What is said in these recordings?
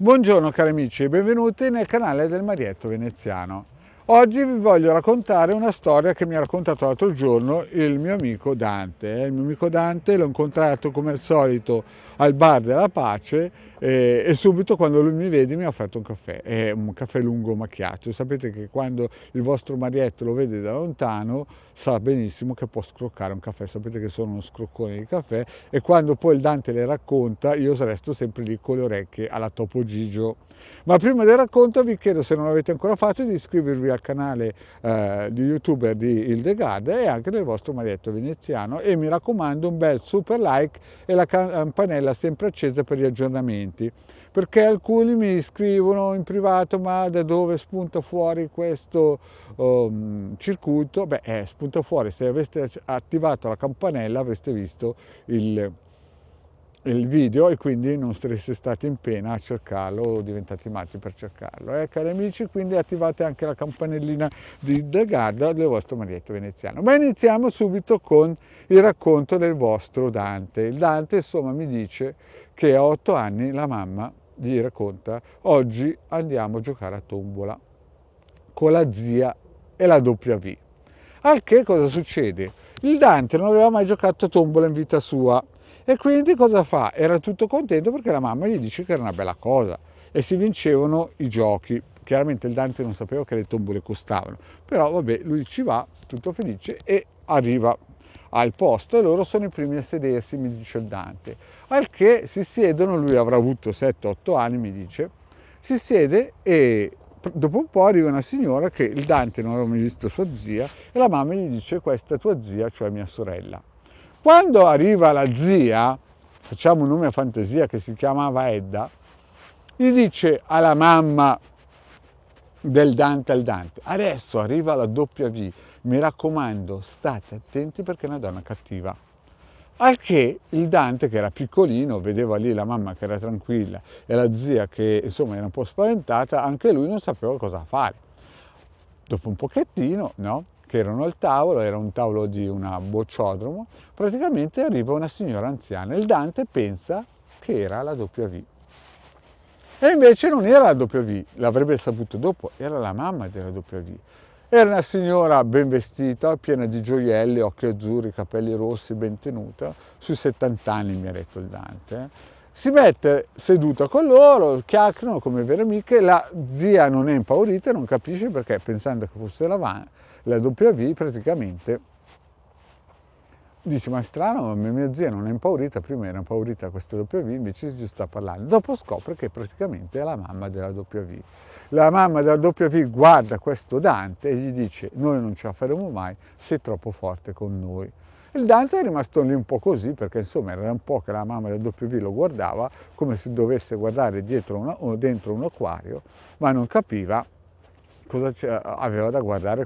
Buongiorno cari amici e benvenuti nel canale del Marietto Veneziano. Oggi vi voglio raccontare una storia che mi ha raccontato l'altro giorno il mio amico Dante. Il mio amico Dante l'ho incontrato come al solito al bar della Pace e subito quando lui mi vede mi ha offerto un caffè, è un caffè lungo macchiato. Sapete che quando il vostro Marietto lo vede da lontano sa benissimo che può scroccare un caffè, sapete che sono uno scroccone di caffè e quando poi il Dante le racconta io resto sempre lì con le orecchie alla Topo Gigio. Ma prima del racconto vi chiedo, se non l'avete ancora fatto, di iscrivervi al canale di youtuber di Hildegard e anche del vostro Marietto Veneziano e mi raccomando un bel super like e la campanella sempre accesa per gli aggiornamenti, perché alcuni mi scrivono in privato: ma da dove spunta fuori questo circuito? Beh, spunta fuori, se aveste attivato la campanella avreste visto il video e quindi non sareste stati in pena a cercarlo o diventati matti per cercarlo. Cari amici, quindi attivate anche la campanellina di The Guarda del vostro Marietto Veneziano. Ma iniziamo subito con il racconto del vostro Dante. Il Dante insomma mi dice che a 8 anni la mamma gli racconta: oggi andiamo a giocare a tombola con la zia e la W. Al che cosa succede? Il Dante non aveva mai giocato a tombola in vita sua e quindi cosa fa? Era tutto contento perché la mamma gli dice che era una bella cosa e si vincevano i giochi. Chiaramente il Dante non sapeva che le tombole costavano, però vabbè, lui ci va tutto felice e arriva al posto e loro sono i primi a sedersi, mi dice il Dante. Al che si siedono, lui avrà avuto 7-8 anni, mi dice, si siede e dopo un po' arriva una signora che il Dante non aveva mai visto sua zia e la mamma gli dice: questa è tua zia, cioè mia sorella. Quando arriva la zia, facciamo un nome a fantasia che si chiamava Edda, gli dice alla mamma del Dante al Dante: adesso arriva la W, mi raccomando state attenti perché è una donna cattiva. Al che il Dante, che era piccolino, vedeva lì la mamma che era tranquilla e la zia che insomma era un po' spaventata, anche lui non sapeva cosa fare. Dopo un pochettino, no, che erano al tavolo, era un tavolo di una bocciodromo, praticamente arriva una signora anziana. Il Dante pensa che era la W. E invece non era la W, l'avrebbe saputo dopo, era la mamma della W. Era una signora ben vestita, piena di gioielli, occhi azzurri, capelli rossi, ben tenuta, sui 70 anni mi ha detto il Dante. Si mette seduta con loro, chiacchierano come vere amiche, la zia non è impaurita, non capisce perché, pensando che fosse la W, praticamente dice: ma è strano, mia zia non è impaurita, prima era impaurita questa W, invece ci sta parlando. Dopo scopre che praticamente è la mamma della W. La mamma della W guarda questo Dante e gli dice: noi non ce la faremo mai, sei troppo forte con noi. Il Dante è rimasto lì un po' così, perché insomma era un po' che la mamma del W lo guardava come se dovesse guardare o dentro un acquario, ma non capiva cosa aveva da guardare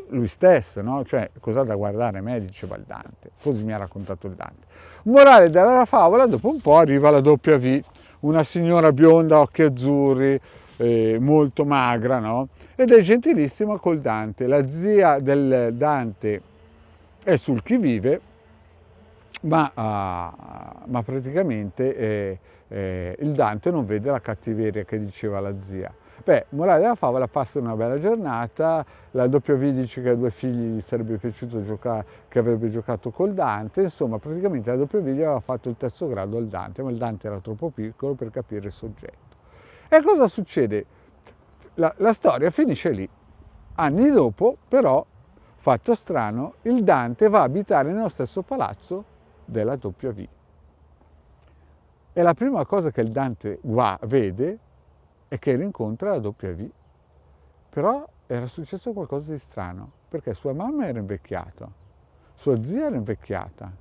lui stesso, no? Cioè, cosa ha da guardare me, diceva il Dante. Così mi ha raccontato il Dante. Morale della favola: dopo un po' arriva la W, una signora bionda, occhi azzurri, molto magra, no? Ed è gentilissima col Dante. La zia del Dante è sul chi vive, ma praticamente il Dante non vede la cattiveria che diceva la zia. Beh, morale della favola, passa una bella giornata, la W dice che a 2 figli gli sarebbe piaciuto giocare, che avrebbe giocato col Dante, insomma praticamente la W gli aveva fatto il terzo grado al Dante, ma il Dante era troppo piccolo per capire il soggetto. E cosa succede? La storia finisce lì. Anni dopo, però, fatto strano, il Dante va a abitare nello stesso palazzo della W. E la prima cosa che il Dante vede è che rincontra la W. Però era successo qualcosa di strano, perché sua mamma era invecchiata, sua zia era invecchiata,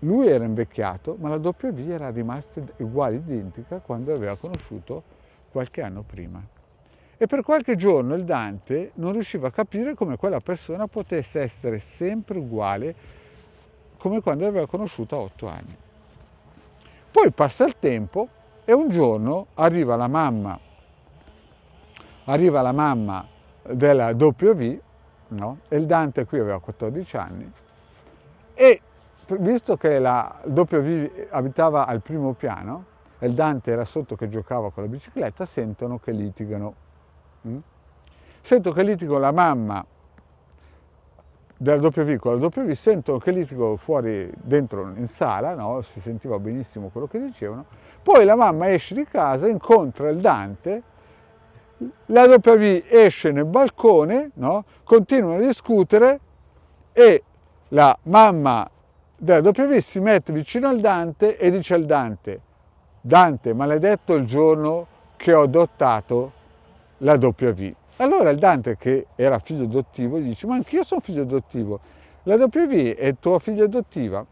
lui era invecchiato, ma la W era rimasta uguale, identica, quando aveva conosciuto qualche anno prima. E per qualche giorno il Dante non riusciva a capire come quella persona potesse essere sempre uguale come quando aveva conosciuto a 8 anni. Poi passa il tempo e un giorno arriva la mamma della W, no? E il Dante qui aveva 14 anni, e visto che la W abitava al primo piano, e il Dante era sotto che giocava con la bicicletta, sentono che litigano. Sentono che litigano la mamma della W con la W, sentono che litigano fuori dentro in sala, no? Si sentiva benissimo quello che dicevano, poi la mamma esce di casa, incontra il Dante, la W esce nel balcone, no? Continuano a discutere e la mamma della W si mette vicino al Dante e dice al Dante: Dante, maledetto il giorno che ho adottato la W. Allora il Dante, che era figlio adottivo, gli dice: ma anch'io sono figlio adottivo, la W è tua figlia adottiva?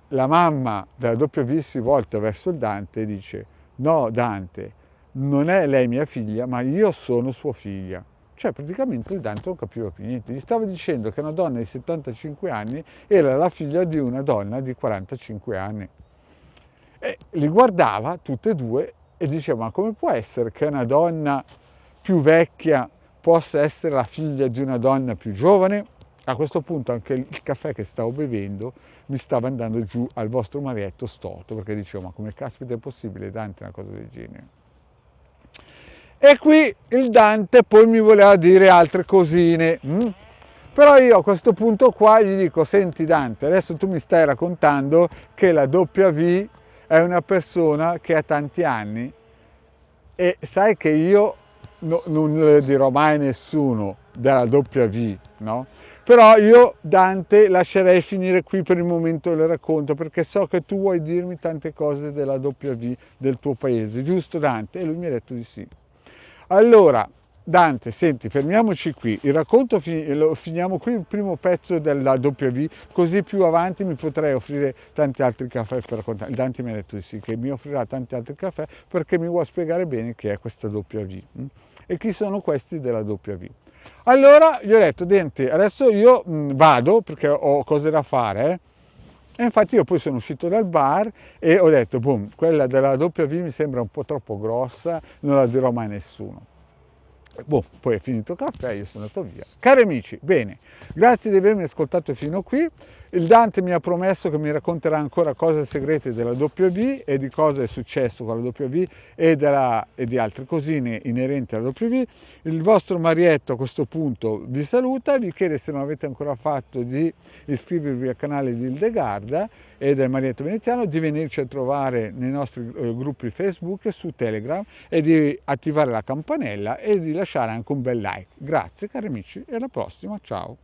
La mamma della W si volta verso il Dante e dice: no Dante, non è lei mia figlia, ma io sono sua figlia. Cioè praticamente il Dante non capiva più niente, gli stava dicendo che una donna di 75 anni era la figlia di una donna di 45 anni. E li guardava tutte e due e diceva: ma come può essere che una donna più vecchia possa essere la figlia di una donna più giovane? A questo punto anche il caffè che stavo bevendo mi stava andando giù al vostro marietto storto, perché dicevo: ma come caspita è possibile, Dante, una cosa del genere? E qui il Dante poi mi voleva dire altre cosine, però io a questo punto qua gli dico: senti Dante, adesso tu mi stai raccontando che la W è una persona che ha tanti anni e sai che io non le dirò mai a nessuno della W, no? Però io, Dante, lascerei finire qui per il momento il racconto, perché so che tu vuoi dirmi tante cose della W del tuo paese, giusto Dante? E lui mi ha detto di sì. Allora, Dante, senti, fermiamoci qui, il racconto lo finiamo qui, il primo pezzo della W, così più avanti mi potrei offrire tanti altri caffè per raccontare. Il Dante mi ha detto di sì, che mi offrirà tanti altri caffè perché mi vuole spiegare bene che è questa W e chi sono questi della W. Allora gli ho detto: Dante, adesso io vado perché ho cose da fare, E infatti io poi sono uscito dal bar e ho detto: boom, quella della W mi sembra un po' troppo grossa, non la dirò mai a nessuno. Boh, poi è finito il caffè, io sono andato via. Cari amici, bene, grazie di avermi ascoltato fino qui. Il Dante mi ha promesso che mi racconterà ancora cose segrete della W e di cosa è successo con la W e di altre cosine inerenti alla W. Il vostro Marietto a questo punto vi saluta, vi chiede, se non avete ancora fatto, di iscrivervi al canale di Hildegarda e del Marietto Veneziano, di venirci a trovare nei nostri gruppi Facebook e su Telegram e di attivare la campanella e di lasciare anche un bel like. Grazie cari amici e alla prossima, ciao!